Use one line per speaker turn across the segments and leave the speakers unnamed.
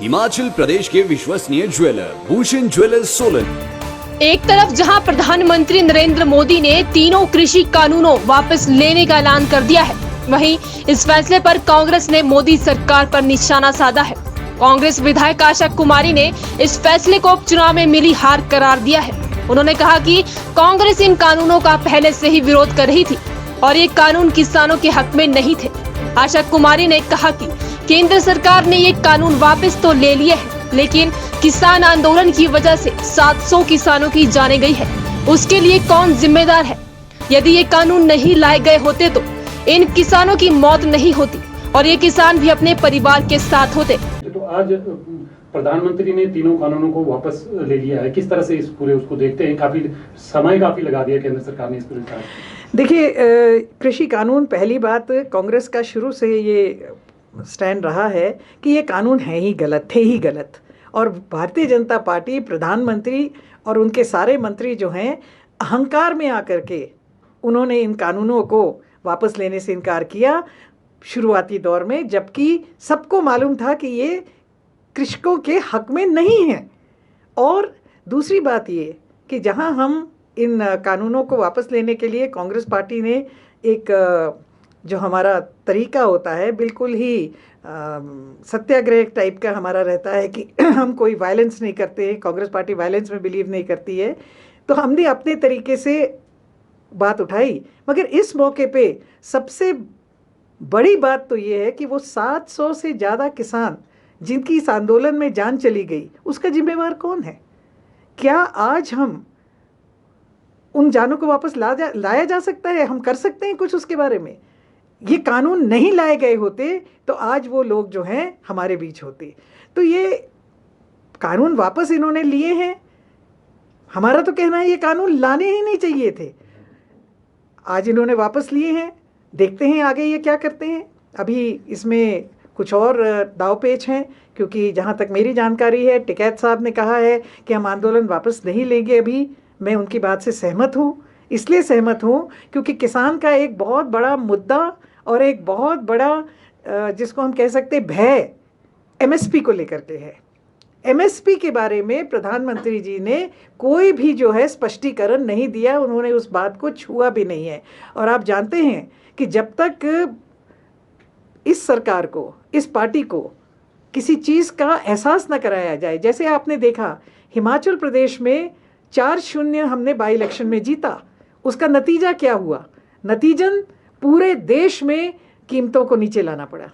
हिमाचल प्रदेश के विश्वसनीय jeweller Bhushan jewellers Solan.
एक तरफ जहां प्रधानमंत्री नरेंद्र मोदी ने तीनों कृषि कानूनों वापस लेने का ऐलान कर दिया है, वहीं इस फैसले पर कांग्रेस ने मोदी सरकार पर निशाना साधा है। कांग्रेस विधायक आशा कुमारी ने इस फैसले को उपचुनाव में मिली हार करार दिया है। उन्होंने कहा कि कांग्रेस इन कानूनों का पहले से ही विरोध कर रही थी और ये कानून किसानों के हक में नहीं थे। आशा कुमारी ने कहा कि केंद्र सरकार ने ये कानून वापस तो ले लिए हैं, लेकिन किसान आंदोलन की वजह से 700 किसानों की जाने गई है। उसके लिए कौन जिम्मेदार है? यदि ये कानून नहीं लाए गए होते तो इन किसानों की मौत नहीं होती और ये किसान भी अपने परिवार के साथ होते।
तो आज प्रधानमंत्री ने तीनों कानूनों को वापस ले लिया है, किस तरह से इस पूरे उसको देखते हैं? काफी लगा दिया केंद्र सरकार ने इस पर।
देखिए, कृषि कानून, पहली बात कांग्रेस का शुरू से ये स्टैंड रहा है कि ये कानून है ही गलत, थे ही गलत। और भारतीय जनता पार्टी, प्रधानमंत्री और उनके सारे मंत्री जो हैं, अहंकार में आकर के उन्होंने इन कानूनों को वापस लेने से इनकार किया शुरुआती दौर में, जबकि सबको मालूम था कि ये कृषकों के हक में नहीं है। और दूसरी बात ये कि जहां हम इन कानूनों को वापस लेने के लिए कांग्रेस पार्टी ने एक जो हमारा तरीका होता है, बिल्कुल ही सत्याग्रह टाइप का हमारा रहता है कि हम कोई वायलेंस नहीं करते हैं, कांग्रेस पार्टी वायलेंस में बिलीव नहीं करती है, तो हमने अपने तरीके से बात उठाई। मगर इस मौके पे सबसे बड़ी बात तो ये है कि वो 700 से ज़्यादा किसान जिनकी इस आंदोलन में जान चली गई, उसका जिम्मेवार कौन है? क्या आज हम उन जानों को वापस लाया जा सकता है? हम कर सकते हैं कुछ उसके बारे में? ये कानून नहीं लाए गए होते तो आज वो लोग जो हैं हमारे बीच होते। तो ये कानून वापस इन्होंने लिए हैं। हमारा तो कहना है ये कानून लाने ही नहीं चाहिए थे। आज इन्होंने वापस लिए हैं, देखते हैं आगे ये क्या करते हैं। अभी इसमें कुछ और दावपेच हैं, क्योंकि जहाँ तक मेरी जानकारी है, टिकैत साहब ने कहा है कि हम आंदोलन वापस नहीं लेंगे। अभी मैं उनकी बात से सहमत हूँ। इसलिए सहमत हूँ क्योंकि किसान का एक बहुत बड़ा मुद्दा और एक बहुत बड़ा जिसको हम कह सकते भय एमएसपी को लेकर के है। एमएसपी के बारे में प्रधानमंत्री जी ने कोई भी जो है स्पष्टीकरण नहीं दिया, उन्होंने उस बात को छुआ भी नहीं है। और आप जानते हैं कि जब तक इस सरकार को, इस पार्टी को किसी चीज़ का एहसास न कराया जाए, जैसे आपने देखा हिमाचल प्रदेश में 4-0 हमने बाई इलेक्शन में जीता, उसका नतीजा क्या हुआ? नतीजन पूरे देश में कीमतों को नीचे लाना पड़ा,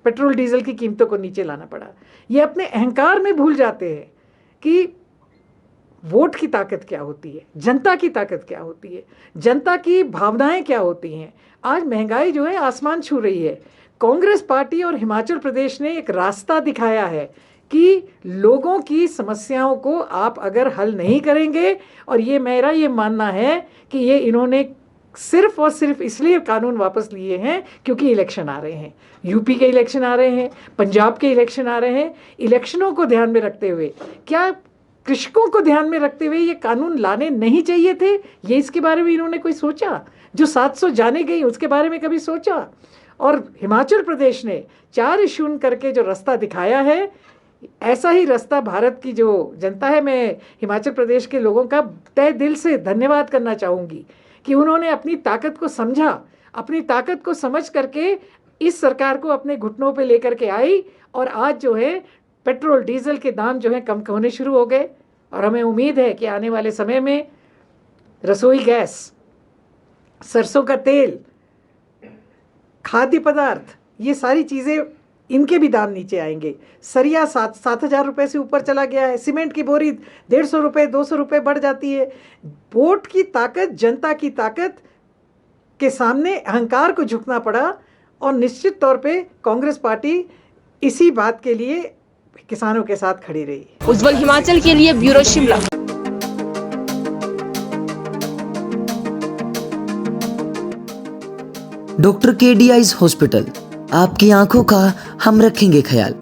पेट्रोल डीजल की कीमतों को नीचे लाना पड़ा। ये अपने अहंकार में भूल जाते हैं कि वोट की ताकत क्या होती है, जनता की ताकत क्या होती है, जनता की भावनाएं क्या होती हैं। आज महंगाई जो है आसमान छू रही है। कांग्रेस पार्टी और हिमाचल प्रदेश ने एक रास्ता दिखाया है कि लोगों की समस्याओं को आप अगर हल नहीं करेंगे, और ये मेरा ये मानना है कि ये इन्होंने सिर्फ और सिर्फ इसलिए कानून वापस लिए हैं क्योंकि इलेक्शन आ रहे हैं, यूपी के इलेक्शन आ रहे हैं, पंजाब के इलेक्शन आ रहे हैं। इलेक्शनों को ध्यान में रखते हुए, क्या कृषकों को ध्यान में रखते हुए ये कानून लाने नहीं चाहिए थे? ये इसके बारे में इन्होंने कोई सोचा? जो 700 जाने गई उसके बारे में कभी सोचा? और हिमाचल प्रदेश ने 4-0 करके जो रास्ता दिखाया है, ऐसा ही रास्ता भारत की जो जनता है, मैं हिमाचल प्रदेश के लोगों का तहे दिल से धन्यवाद करना चाहूँगी कि उन्होंने अपनी ताकत को समझा, अपनी ताकत को समझ करके इस सरकार को अपने घुटनों पे लेकर के आई। और आज जो है पेट्रोल डीजल के दाम जो है कम होने शुरू हो गए, और हमें उम्मीद है कि आने वाले समय में रसोई गैस, सरसों का तेल, खाद्य पदार्थ, ये सारी चीज़ें, इनके भी दाम नीचे आएंगे। सरिया 7,000 रुपये से ऊपर चला गया है। सीमेंट की बोरी 150 रुपये, 200 रुपये बढ़ जाती है। वोट की ताकत, जनता की ताकत के सामने अहंकार को झुकना पड़ा, और निश्चित तौर पे कांग्रेस पार्टी इसी बात के लिए किसानों के साथ खड़ी रही।
उज्जवल हिमाचल के लिए bureau Shimla.
Doctor KD eyes hospital, आपकी आंखों का हम रखेंगे ख्याल।